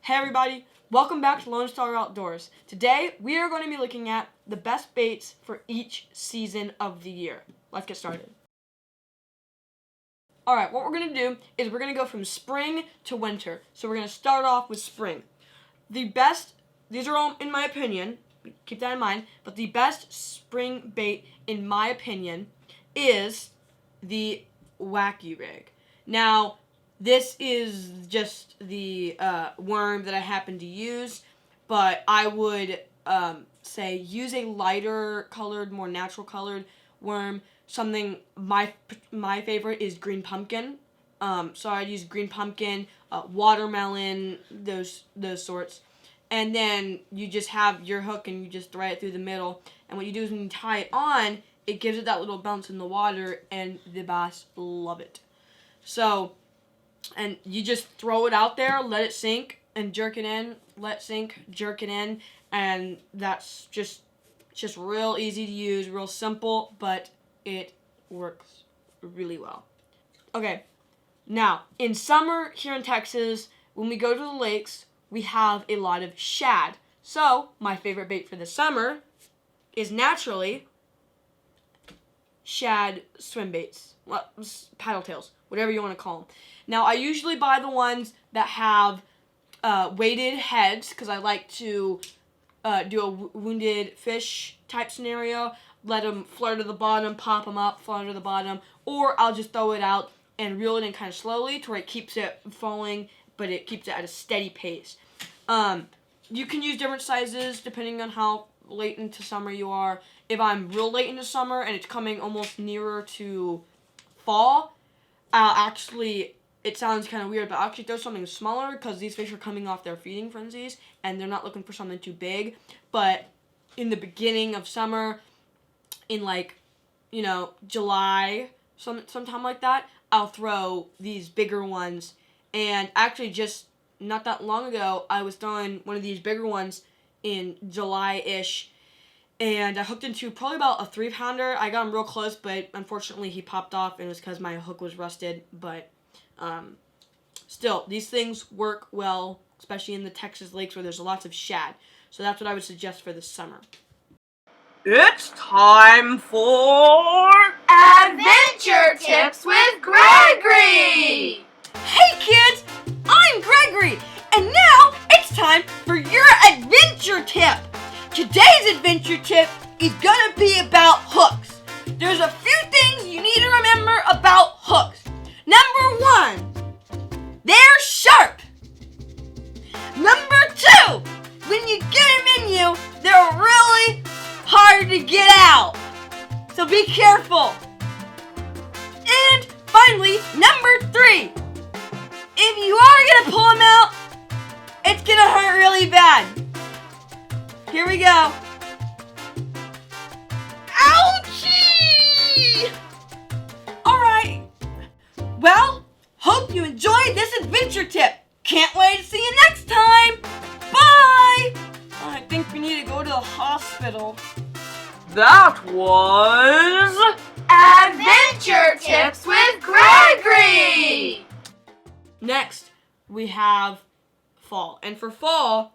Hey everybody, welcome back to Lone Star Outdoors. Today we are going to be looking at the best baits for each season of the year. Let's get started. Alright, what we're going to do is we're going to go from spring to winter. So we're going to start off with spring. These are all in my opinion, keep that in mind, but the best spring bait in my opinion is the Wacky Rig. Now, this is just the worm that I happen to use, but I would say use a lighter colored, more natural colored worm. Something, my favorite is green pumpkin. So I'd use green pumpkin, watermelon, those sorts. And then you just have your hook and you just thread it through the middle. And what you do is when you tie it on, it gives it that little bounce in the water, and the bass love it. So, and you just throw it out there, let it sink, and jerk it in. Let it sink, jerk it in, and that's just real easy to use, real simple, but it works really well. Okay, now, in summer here in Texas, when we go to the lakes, we have a lot of shad. So, my favorite bait for the summer is naturally shad swim baits, paddle tails, whatever you want to call them. Now, I usually buy the ones that have weighted heads because I like to do a wounded fish type scenario. Let them flutter to the bottom, pop them up, flutter to the bottom, or I'll just throw it out and reel it in kind of slowly to where it keeps it falling, but it keeps it at a steady pace. You can use different sizes depending on how late into summer you are. If I'm real late into summer and it's coming almost nearer to fall, it sounds kind of weird, but I'll actually throw something smaller because these fish are coming off their feeding frenzies and they're not looking for something too big. But in the beginning of summer, in July, sometime like that, I'll throw these bigger ones. And actually just not that long ago, I was throwing one of these bigger ones in July-ish, and I hooked into probably about a 3-pounder. I got him real close, but unfortunately he popped off, and it was because my hook was rusted. But still, these things work well, especially in the Texas lakes where there's lots of shad. So that's what I would suggest for this summer. It's time for Adventure Tips with Gregory! Hey kids, I'm Gregory, and now it's time for your adventure tip. Today's adventure tip is gonna be about hooks. There's a few things you need to remember about hooks. Number 1, they're sharp. Number 2, when you get them in you, they're really hard to get out. So be careful. And finally, number 3, if you are gonna pull them out, it's gonna hurt really bad. Here we go. Ouchie! Alright. Well, hope you enjoyed this adventure tip. Can't wait to see you next time. Bye! I think we need to go to the hospital. That was Adventure Tips with Gregory! Next, we have fall. And for fall,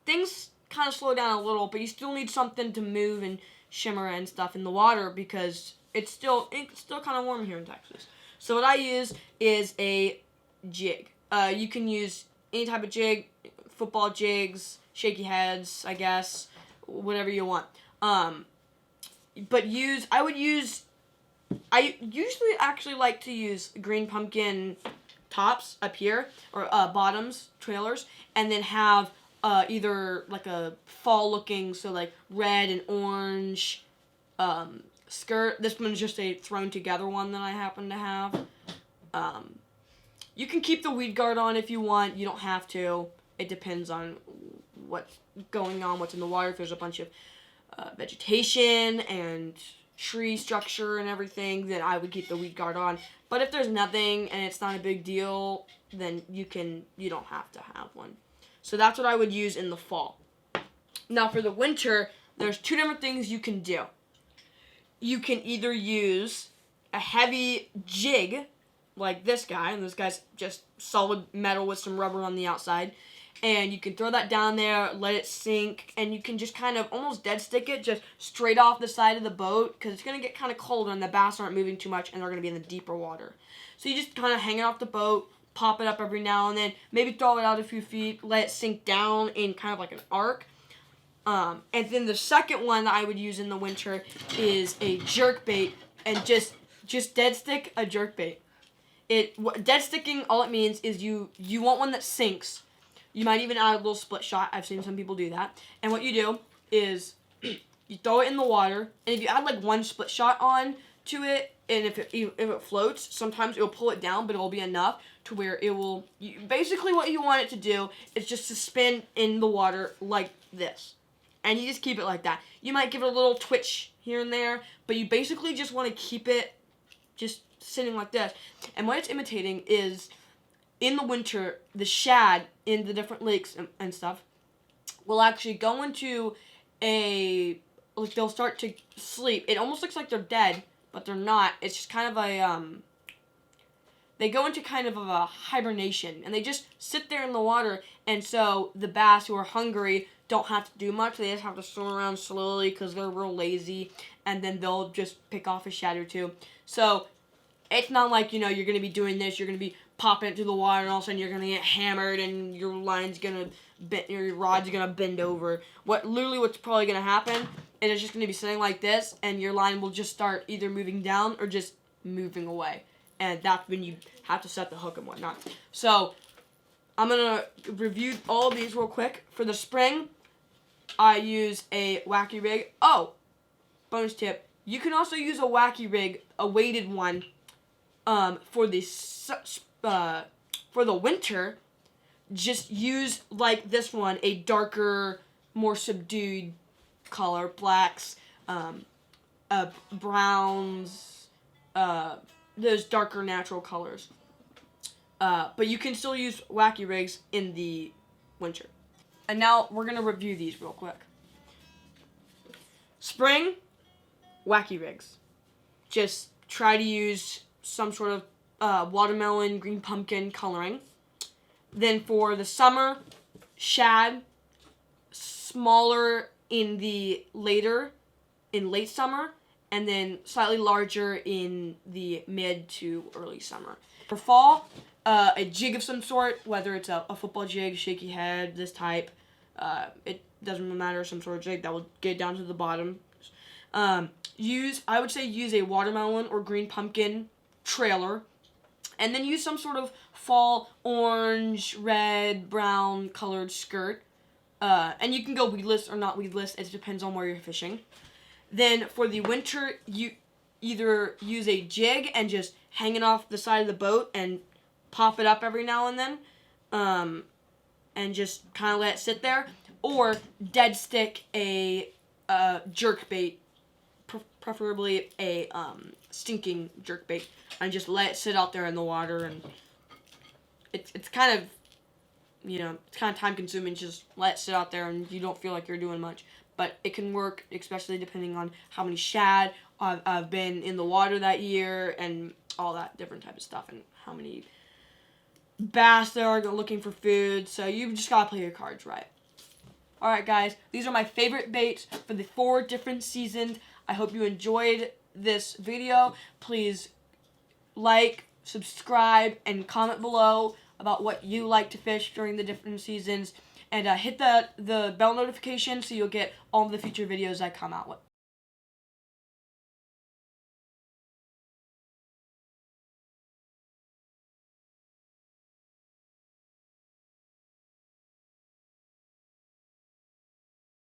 things kind of slow down a little, but you still need something to move and shimmer and stuff in the water because it's still kind of warm here in Texas. So what I use is a jig. You can use any type of jig, football jigs, shaky heads, I guess, whatever you want. But I usually actually like to use green pumpkin tops up here, or bottoms, trailers, and then have either like a fall looking, so like red and orange skirt. This one's just a thrown together one that I happen to have. You can keep the weed guard on if you want. You don't have to. It depends on what's going on, what's in the water. If there's a bunch of vegetation and tree structure and everything, then I would keep the weed guard on. But if there's nothing and it's not a big deal, then you don't have to have one. So that's what I would use in the fall. Now for the winter, there's 2 different things you can do. You can either use a heavy jig like this guy, and this guy's just solid metal with some rubber on the outside. And you can throw that down there, let it sink, and you can just kind of almost dead stick it just straight off the side of the boat, because it's going to get kind of cold and the bass aren't moving too much and they're going to be in the deeper water. So you just kind of hang it off the boat, pop it up every now and then, maybe throw it out a few feet, let it sink down in kind of like an arc. And then the second one that I would use in the winter is a jerk bait, and just dead stick a jerk bait. Dead sticking, all it means is you want one that sinks. You might even add a little split shot. I've seen some people do that. And what you do is you throw it in the water, and if you add like one split shot on to it, and if it floats, sometimes it will pull it down, but it will be enough to where it will. Basically, what you want it to do is just to spin in the water like this, and you just keep it like that. You might give it a little twitch here and there, but you basically just want to keep it just sitting like this. And what it's imitating is, in the winter, the shad in the different lakes and stuff will actually go into they'll start to sleep. It almost looks like they're dead, but they're not. It's just kind of they go into kind of a hibernation, and they just sit there in the water, and so the bass who are hungry don't have to do much. They just have to swim around slowly because they're real lazy, and then they'll just pick off a shad or two. So it's not like, you're going to be doing this, you're going to be popping it through the water, and all of a sudden you're going to get hammered, and your rod's going to bend over. What's probably going to happen is it's just going to be sitting like this, and your line will just start either moving down or just moving away. And that's when you have to set the hook and whatnot. So I'm going to review all of these real quick. For the spring, I use a wacky rig. Oh, bonus tip. You can also use a wacky rig, a weighted one, for the winter. Just use, like this one, a darker, more subdued color, blacks, browns, those darker natural colors. But you can still use wacky rigs in the winter. And now we're going to review these real quick. Spring, wacky rigs. Just try to use some sort of watermelon, green pumpkin coloring. Then for the summer, shad, smaller in late summer, and then slightly larger in the mid to early summer. For fall, a jig of some sort, whether it's a football jig, shaky head, this type, it doesn't matter, some sort of jig that will get down to the bottom. I would say use a watermelon or green pumpkin trailer, and then use some sort of fall orange, red, brown colored skirt. And you can go weedless or not weedless. It depends on where you're fishing. Then for the winter, you either use a jig and just hang it off the side of the boat and pop it up every now and then, and just kind of let it sit there, or dead stick a jerk bait, preferably a stinking jerk bait, and just let it sit out there in the water. And it's kind of, it's kind of time consuming. Just let it sit out there and you don't feel like you're doing much. But it can work, especially depending on how many shad I've been in the water that year and all that different type of stuff, and how many bass there are looking for food. So you just gotta play your cards right. Alright guys, these are my favorite baits for the 4 different seasons. I hope you enjoyed this video. Please like, subscribe, and comment below about what you like to fish during the different seasons. And hit the bell notification so you'll get all the future videos I come out with.